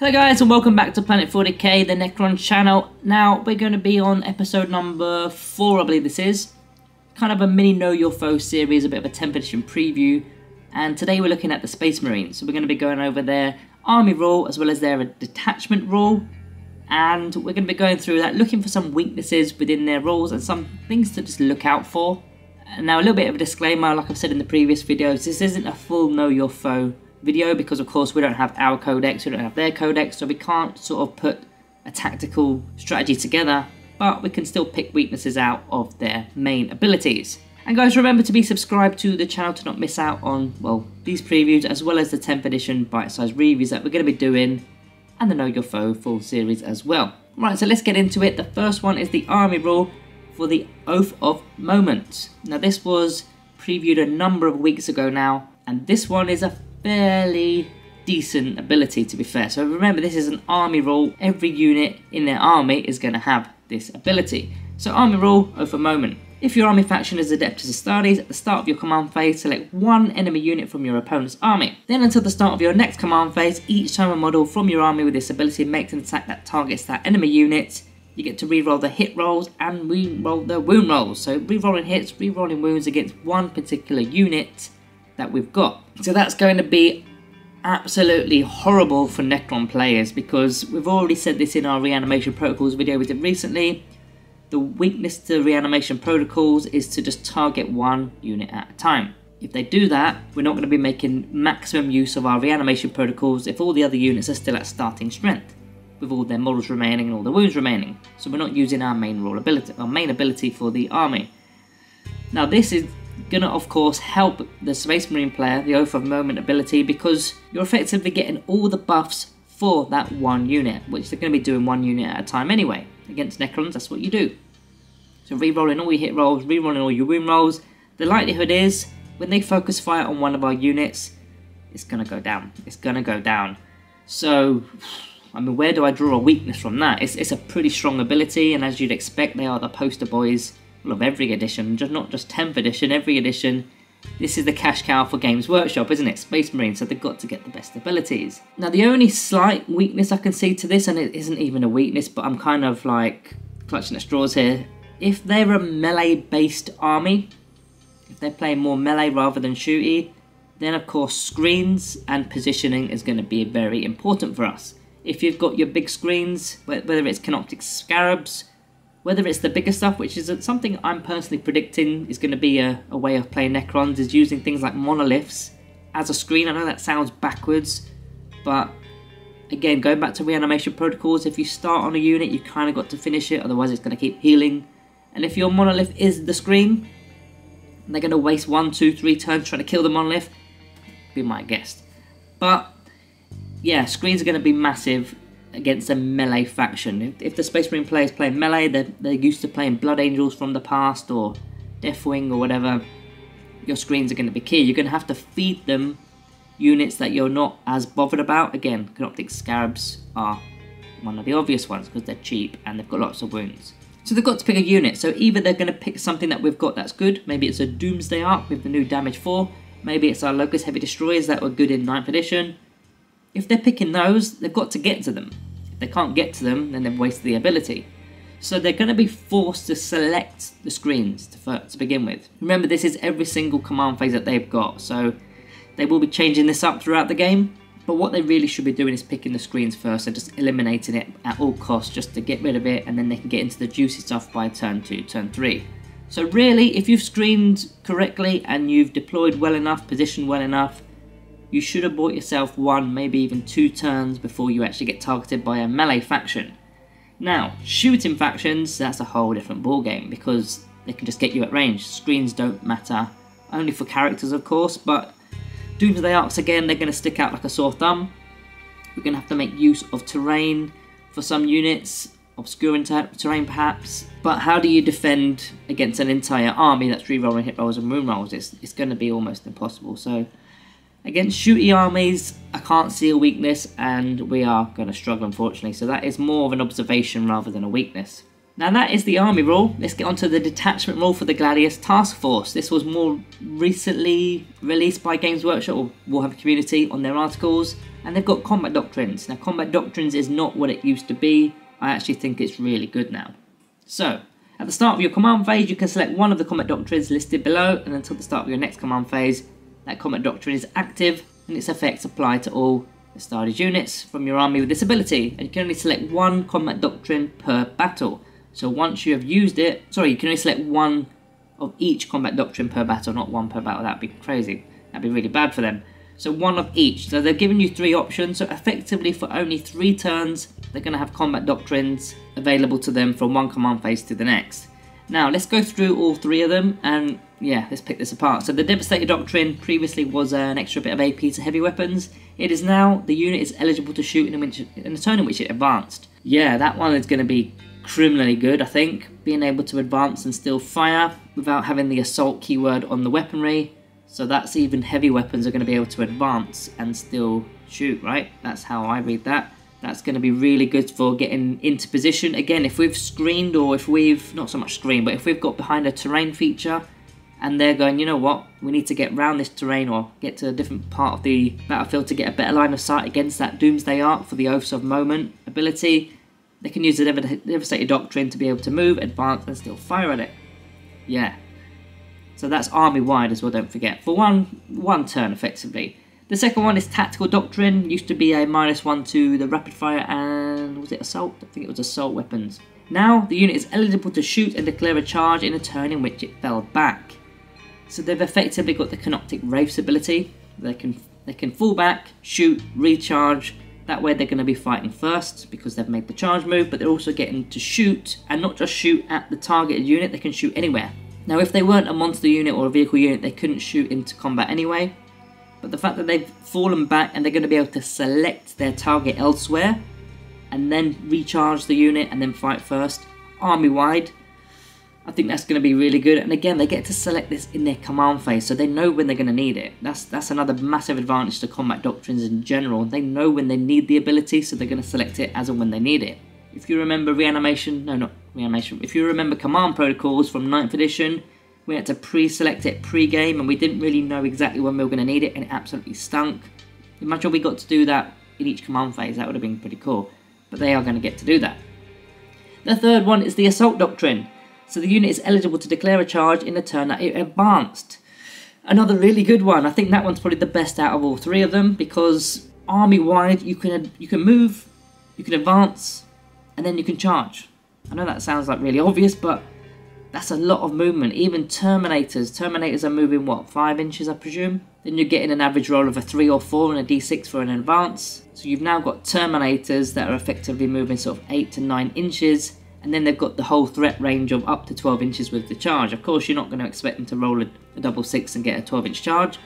Hello guys and welcome back to Planet 40k, the Necron channel. Now we're going to be on episode number 4, I believe this is. Kind of a mini Know Your Foe series, a bit of a 10th edition preview. And today we're looking at the Space Marines. So we're going to be going over their army rule as well as their detachment rule. And we're going to be going through that, looking for some weaknesses within their rules and some things to just look out for. And now a little bit of a disclaimer, like I've said in the previous videos, this isn't a full Know Your Foe video because of course we don't have our codex, we don't have their codex, so we can't sort of put a tactical strategy together, but we can still pick weaknesses out of their main abilities. And guys, remember to be subscribed to the channel to not miss out on, well, these previews as well as the 10th edition bite-sized reviews that we're going to be doing, and the Know Your Foe full series as well. Right, so let's get into it. The first one is the army rule for the Oath of Moment. Now this was previewed a number of weeks ago now, and this one is a fairly decent ability, to be fair. So remember, this is an army rule. Every unit in their army is going to have this ability. So army rule, Oath of Moment. If your army faction is Adeptus Astartes, at the start of your command phase, select one enemy unit from your opponent's army. Then until the start of your next command phase, each time a model from your army with this ability makes an attack that targets that enemy unit, you get to reroll the hit rolls and reroll the wound rolls. So rerolling hits, rerolling wounds against one particular unit that we've got. So that's going to be absolutely horrible for Necron players, because we've already said this in our reanimation protocols video we did recently. The weakness to reanimation protocols is to just target one unit at a time. If they do that, we're not going to be making maximum use of our reanimation protocols if all the other units are still at starting strength, with all their models remaining and all the wounds remaining. So we're not using our main rule ability, our main ability for the army. Now this is gonna of course help the Space Marine player, the Oath of Moment ability, because you're effectively getting all the buffs for that one unit, which they're going to be doing one unit at a time anyway. Against Necrons, that's what you do. So re-rolling all your hit rolls, re-rolling all your wound rolls. The likelihood is, when they focus fire on one of our units, it's going to go down. It's going to go down. So, I mean, where do I draw a weakness from that? It's a pretty strong ability, and as you'd expect, they are the poster boys of every edition, not just 10th edition, every edition. This is the cash cow for Games Workshop, isn't it? Space Marine, so they've got to get the best abilities. Now the only slight weakness I can see to this, and it isn't even a weakness, but I'm kind of like clutching at straws here. If they're a melee based army, if they're playing more melee rather than shooty, then of course screens and positioning is going to be very important for us. If you've got your big screens, whether it's Canoptic Scarabs, whether it's the bigger stuff, which is something I'm personally predicting is going to be a way of playing Necrons, is using things like monoliths as a screen. I know that sounds backwards, but again, going back to reanimation protocols, if you start on a unit, you kind of got to finish it, otherwise it's going to keep healing. And if your monolith is the screen, and they're going to waste 1, 2, 3 turns trying to kill the monolith, be my guest. But yeah, screens are going to be massive against a melee faction. If the Space Marine player is playing melee, they're used to playing Blood Angels from the past or Deathwing or whatever, your screens are going to be key. You're going to have to feed them units that you're not as bothered about. Again, Canoptic Scarabs are one of the obvious ones because they're cheap and they've got lots of wounds. So they've got to pick a unit. So either they're going to pick something that we've got that's good. Maybe it's a Doomsday Arc with the new damage 4. Maybe it's our Locust Heavy Destroyers that were good in 9th edition. If they're picking those, they've got to get to them. If they can't get to them, then they've wasted the ability. So they're going to be forced to select the screens to begin with. Remember, this is every single command phase that they've got, so they will be changing this up throughout the game. But what they really should be doing is picking the screens first and just eliminating it at all costs just to get rid of it, and then they can get into the juicy stuff by turn 2, turn 3. So really, if you've screened correctly and you've deployed well enough, positioned well enough, you should have bought yourself 1, maybe even 2 turns before you actually get targeted by a melee faction. Now, shooting factions, that's a whole different ballgame because they can just get you at range. Screens don't matter, only for characters of course, but Doomsday Arcs again, they're going to stick out like a sore thumb. We're going to have to make use of terrain for some units, obscuring terrain perhaps. But how do you defend against an entire army that's rerolling hit rolls and wound rolls? It's going to be almost impossible. So against shooty armies, I can't see a weakness, and we are going to struggle unfortunately. So that is more of an observation rather than a weakness. Now that is the army rule. Let's get on to the detachment rule for the Gladius Task Force. This was more recently released by Games Workshop or Warhammer Community on their articles. And they've got combat doctrines. Now, combat doctrines is not what it used to be. I actually think it's really good now. So, at the start of your command phase, you can select one of the combat doctrines listed below, and until the start of your next command phase, that combat doctrine is active, and its effects apply to all started units from your army with this ability. And you can only select one combat doctrine per battle. So once you have used it, you can only select one of each combat doctrine per battle, not one per battle. That'd be crazy. That'd be really bad for them. So one of each. So they've given you 3 options. So effectively for only 3 turns, they're going to have combat doctrines available to them from one command phase to the next. Now let's go through all 3 of them, and yeah, let's pick this apart. So the Devastator Doctrine previously was an extra bit of AP to heavy weapons. It is now the unit is eligible to shoot in a turn in which it advanced. Yeah, that one is going to be criminally good, I think. Being able to advance and still fire without having the assault keyword on the weaponry. So that's even heavy weapons are going to be able to advance and still shoot, right? That's how I read that. That's going to be really good for getting into position. Again, if we've screened, or if we've, not so much screened, but if we've got behind a terrain feature and they're going, you know what, we need to get around this terrain or get to a different part of the battlefield to get a better line of sight against that Doomsday Arc for the Oaths of Moment ability, they can use the Devastator Doctrine to be able to move, advance, and still fire at it. Yeah. So that's army-wide as well, don't forget. For one turn, effectively. The second one is Tactical Doctrine. Used to be a -1 to the rapid fire and, was it assault? I think it was assault weapons. Now, the unit is eligible to shoot and declare a charge in a turn in which it fell back. So they've effectively got the Canoptic Wraiths ability. They can fall back, shoot, recharge. That way they're going to be fighting first because they've made the charge move, but they're also getting to shoot, and not just shoot at the targeted unit, they can shoot anywhere. Now if they weren't a monster unit or a vehicle unit, they couldn't shoot into combat anyway. But the fact that they've fallen back and they're going to be able to select their target elsewhere and then recharge the unit and then fight first, army-wide, I think that's going to be really good. And again, they get to select this in their command phase, so they know when they're going to need it. That's another massive advantage to combat doctrines in general. They know when they need the ability, so they're going to select it as and when they need it. If you remember if you remember command protocols from 9th edition, we had to pre-select it pre-game and we didn't really know exactly when we were going to need it, and it absolutely stunk. Imagine we got to do that in each command phase. That would have been pretty cool. But they are going to get to do that. The third one is the Assault Doctrine. So the unit is eligible to declare a charge in a turn that it advanced. Another really good one. I think that one's probably the best out of all 3 of them, because army-wide you can move, you can advance, and then you can charge. I know that sounds like really obvious, but that's a lot of movement. Even Terminators are moving, what, 5 inches I presume? Then you're getting an average roll of a 3 or 4 and a d6 for an advance. So you've now got Terminators that are effectively moving sort of 8 to 9 inches. And then they've got the whole threat range of up to 12 inches with the charge. Of course, you're not going to expect them to roll a double 6 and get a 12-inch charge,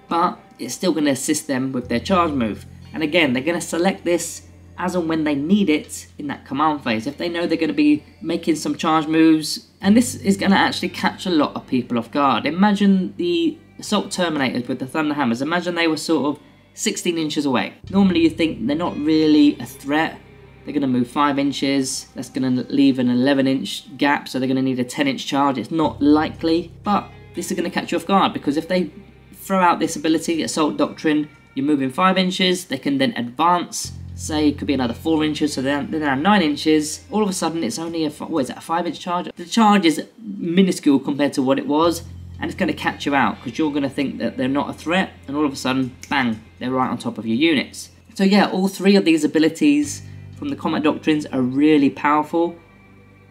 but it's still going to assist them with their charge move. And again, they're going to select this as and when they need it in that command phase. If they know they're going to be making some charge moves, and this is going to actually catch a lot of people off guard. Imagine the Assault Terminators with the Thunderhammers. Imagine they were sort of 16 inches away. Normally you think they're not really a threat. They're going to move 5 inches, that's going to leave an 11-inch gap, so they're going to need a 10-inch charge. It's not likely, but this is going to catch you off guard, because if they throw out this ability, Assault Doctrine, you're moving 5 inches, they can then advance, say it could be another 4 inches, so they're now 9 inches. All of a sudden it's only a 5-inch charge? The charge is minuscule compared to what it was, and it's going to catch you out, because you're going to think that they're not a threat, and all of a sudden, bang, they're right on top of your units. So yeah, all 3 of these abilities from the combat doctrines are really powerful,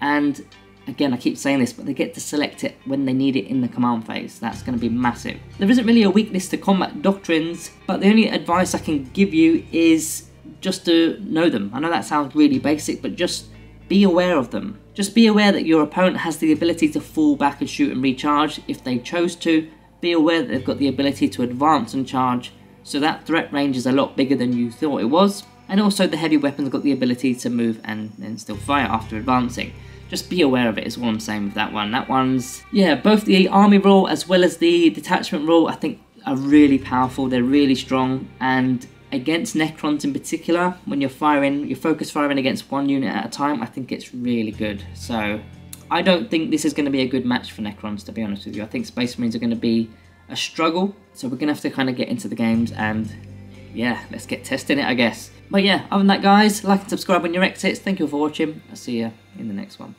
and again I keep saying this, but they get to select it when they need it in the command phase. That's going to be massive. There isn't really a weakness to combat doctrines, but the only advice I can give you is just to know them. I know that sounds really basic, but just be aware of them. Just be aware that your opponent has the ability to fall back and shoot and recharge if they chose to. Be aware that they've got the ability to advance and charge, so that threat range is a lot bigger than you thought it was. And also the heavy weapons got the ability to move and then still fire after advancing. Just be aware of it is what I'm saying with that one. That one's, yeah, both the army rule as well as the detachment rule I think are really powerful. They're really strong, and against Necrons in particular, when you're focus firing against one unit at a time, I think it's really good. So I don't think this is going to be a good match for Necrons, to be honest with you. I think Space Marines are going to be a struggle, so we're going to have to kind of get into the games and yeah, let's get testing it, I guess. But yeah, other than that, guys, like and subscribe on your exits. Thank you for watching. I'll see you in the next one.